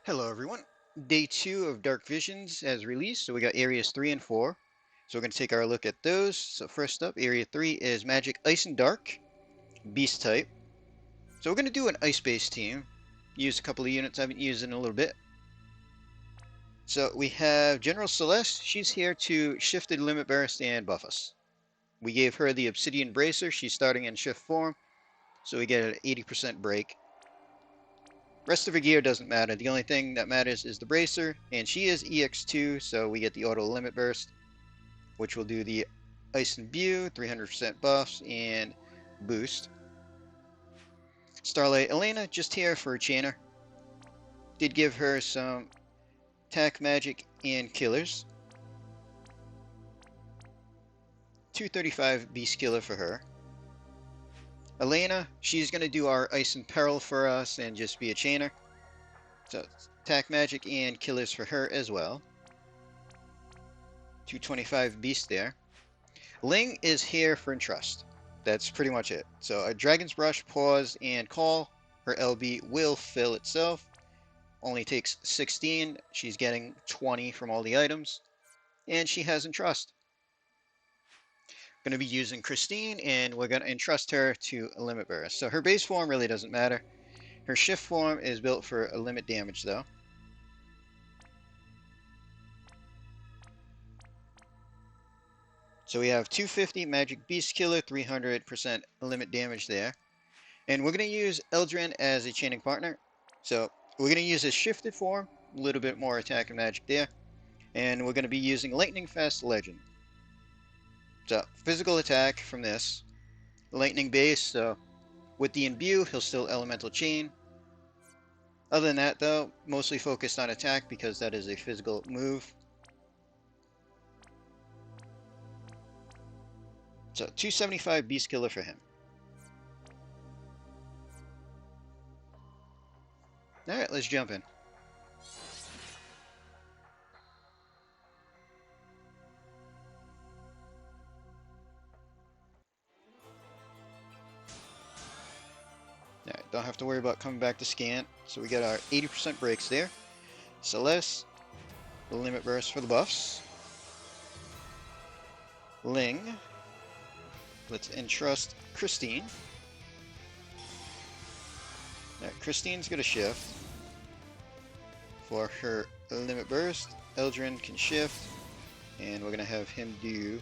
Hello everyone. Day 2 of Dark Visions has released, so we got areas 3 and 4. So we're going to take our look at those. So first up, area 3 is Magic Ice and Dark, Beast type. So we're going to do an ice-based team. Use a couple of units I haven't used in a little bit. So we have General Celeste. She's here to Shifted Limit Burst and buff us. We gave her the Obsidian Bracer. She's starting in shift form, so we get an 80% break. Rest of her gear doesn't matter. The only thing that matters is the Bracer, and she is EX2, so we get the Auto Limit Burst, which will do the Ice and Imbue, 300% buffs, and boost. Starlight Elena, just here for a chainer. Did give her some attack magic and killers. 235 Beast Killer for her. Elena, she's going to do our Ice and Peril for us and just be a chainer. So attack magic and killers for her as well. 225 Beast there. Ling is here for Entrust. That's pretty much it. So a Dragon's Brush, Pause, and Call. Her LB will fill itself. Only takes 16. She's getting 20 from all the items. And she has Entrust. Going to be using Christine, and we're going to entrust her to a Limit Burst. So her base form really doesn't matter. Her shift form is built for a limit damage, though. So we have 250 Magic Beast Killer, 300% limit damage there. And we're going to use Eldrin as a chaining partner. So we're going to use his shifted form, a little bit more attack and magic there. And we're going to be using Lightning Fast Legend. So physical attack from this. Lightning base, so with the Imbue, he'll still Elemental Chain. Other than that, though, mostly focused on attack because that is a physical move. So 275 Beast Killer for him. Alright, let's jump in. Alright, don't have to worry about coming back to scan. So we got our 80% breaks there. Celeste, the Limit Burst for the buffs. Ling. Let's entrust Christine. Alright, Christine's gonna shift. For her Limit Burst, Eldrin can shift. And we're gonna have him do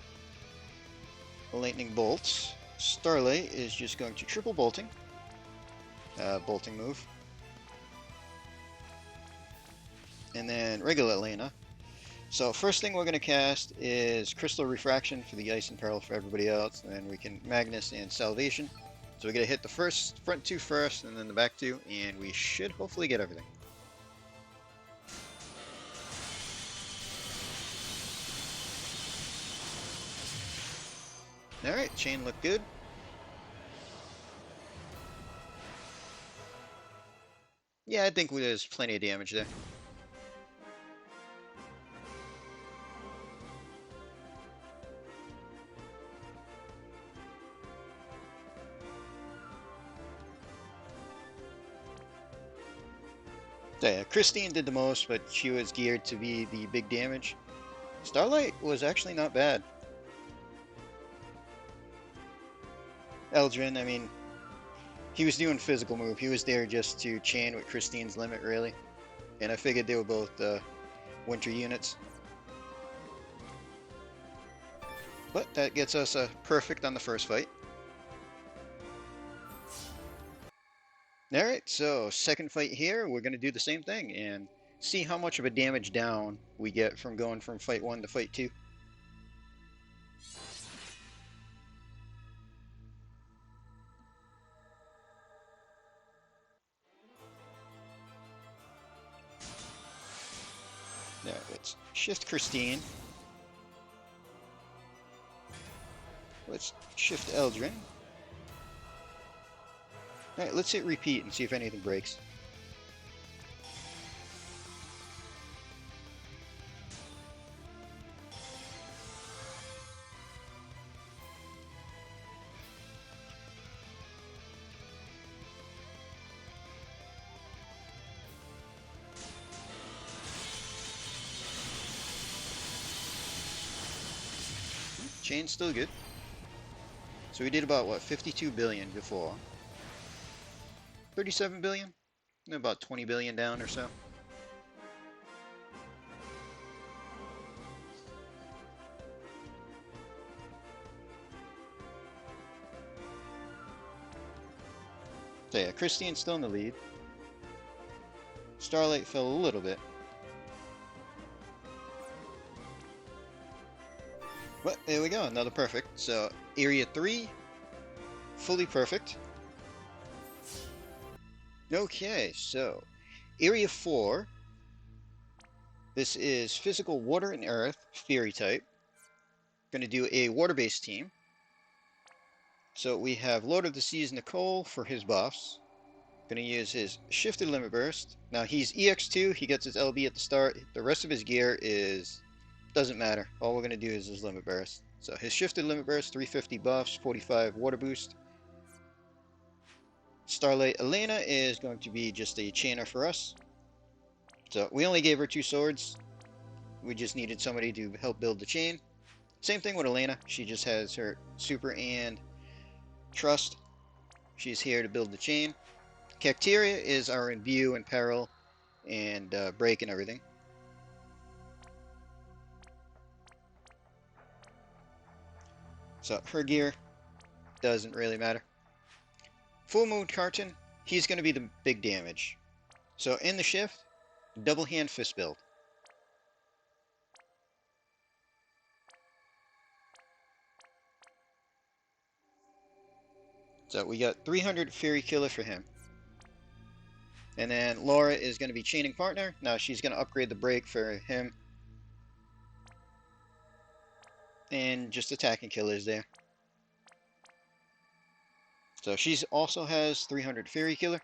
Lightning Bolts. Starlight is just going to triple bolting. Bolting move. And then regular Elena. So first thing we're going to cast is Crystal Refraction for the Ice and Peril for everybody else. And then we can Magnus and Salvation. So we're going to hit the front two first and then the back two. And we should hopefully get everything. Alright, chain looked good. Yeah, I think there's plenty of damage there. So yeah, Christine did the most, but she was geared to be the big damage. Starlight was actually not bad. Eldrin, I mean, he was doing physical move. He was there just to chain with Christine's limit, really. And I figured they were both winter units. But that gets us a perfect on the first fight. Alright, so second fight here, we're going to do the same thing and see how much of a damage down we get from going from fight 1 to fight 2. Now let's shift Christine. Let's shift Eldrin. Alright, let's hit repeat and see if anything breaks. chain's still good. So we did about, what, 52 billion before. 37 billion? About 20 billion down or so. So yeah, Christine's still in the lead. Starlight fell a little bit. But there we go, another perfect. So area 3, fully perfect. Okay, so area 4. This is physical water and earth, fairy type. Going to do a water-based team. So we have Lord of the Seas Nicole for his buffs. Going to use his shifted limit burst. Now he's EX2, he gets his LB at the start. The rest of his gear doesn't matter. All we're going to do is his limit burst. So his shifted limit burst, 350 buffs, 45 water boost. Starlight Elena is going to be just a chainer for us. So we only gave her 2 swords. We just needed somebody to help build the chain. Same thing with Elena. She just has her super and trust. She's here to build the chain. Cacteria is our imbue and peril and break and everything. So her gear doesn't really matter. Full Moon Carton, he's going to be the big damage. So in the shift, double hand fist build. So we got 300 Fairy Killer for him. And then Laura is going to be chaining partner. Now she's going to upgrade the break for him. And just attacking killers there. So she also has 300 Fairy Killer.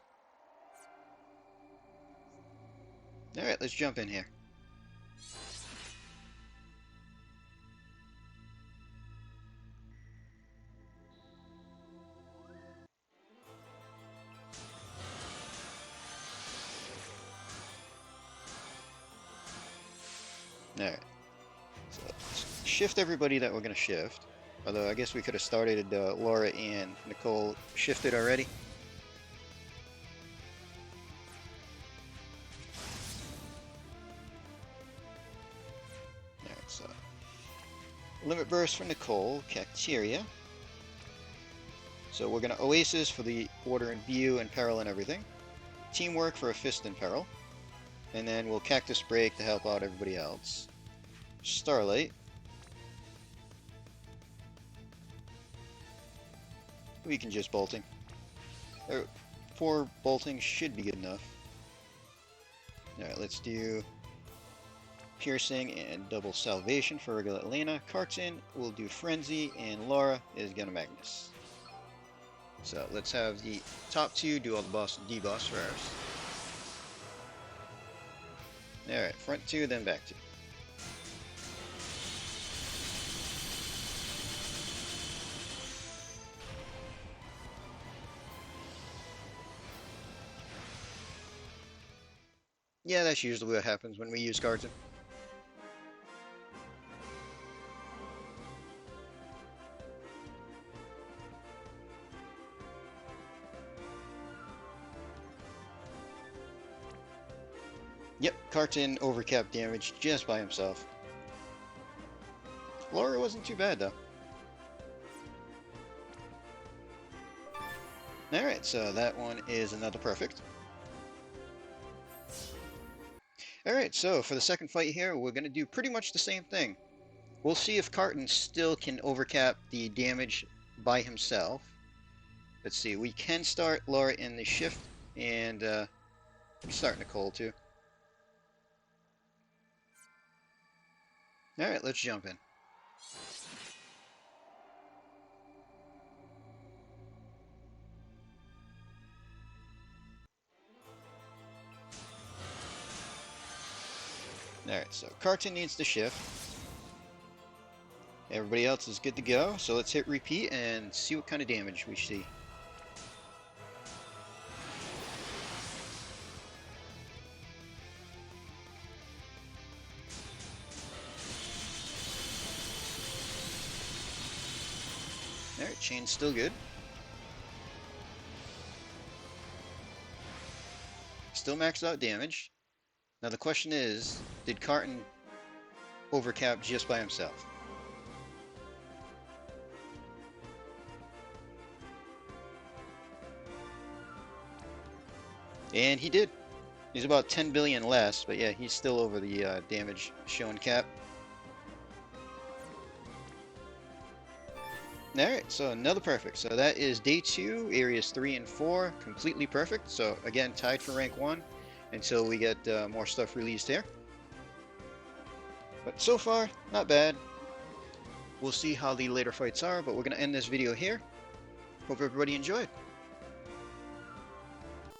Alright, let's jump in here. Alright. So let's shift everybody that we're going to shift. Although I guess we could have started Laura and Nicole shifted already. Alright, so limit burst for Nicole, Cacteria. So we're going to Oasis for the Order and View and Peril and everything. Teamwork for a Fist and Peril. And then we'll Cactus Break to help out everybody else. Starlight. We can just bolting. 4 bolting should be good enough. Alright, let's do Piercing and double Salvation for regular Elena. Carton will do Frenzy, and Laura is gonna Magnus. So let's have the top 2 do all the boss and debuffs first. Alright, front 2, then back 2. Yeah, that's usually what happens when we use Carton. Yep, Carton overcapped damage just by himself. Laura wasn't too bad though. Alright, so that one is another perfect. Alright, so for the second fight here, we're going to do pretty much the same thing. We'll see if Carton still can overcap the damage by himself. Let's see, we can start Laura in the shift, and we start Nicole too. Alright, let's jump in. Alright, so Carton needs to shift. Everybody else is good to go, so let's hit repeat and see what kind of damage we see. Alright, chain's still good. Still maxed out damage. Now the question is, did Carton overcap just by himself? And he did. He's about 10 billion less, but yeah, he's still over the damage shown cap. Alright, so another perfect. So that is day 2, areas 3 and 4, completely perfect. So again, tied for rank 1 until we get more stuff released here. But so far, not bad. We'll see how the later fights are, but we're going to end this video here. Hope everybody enjoyed.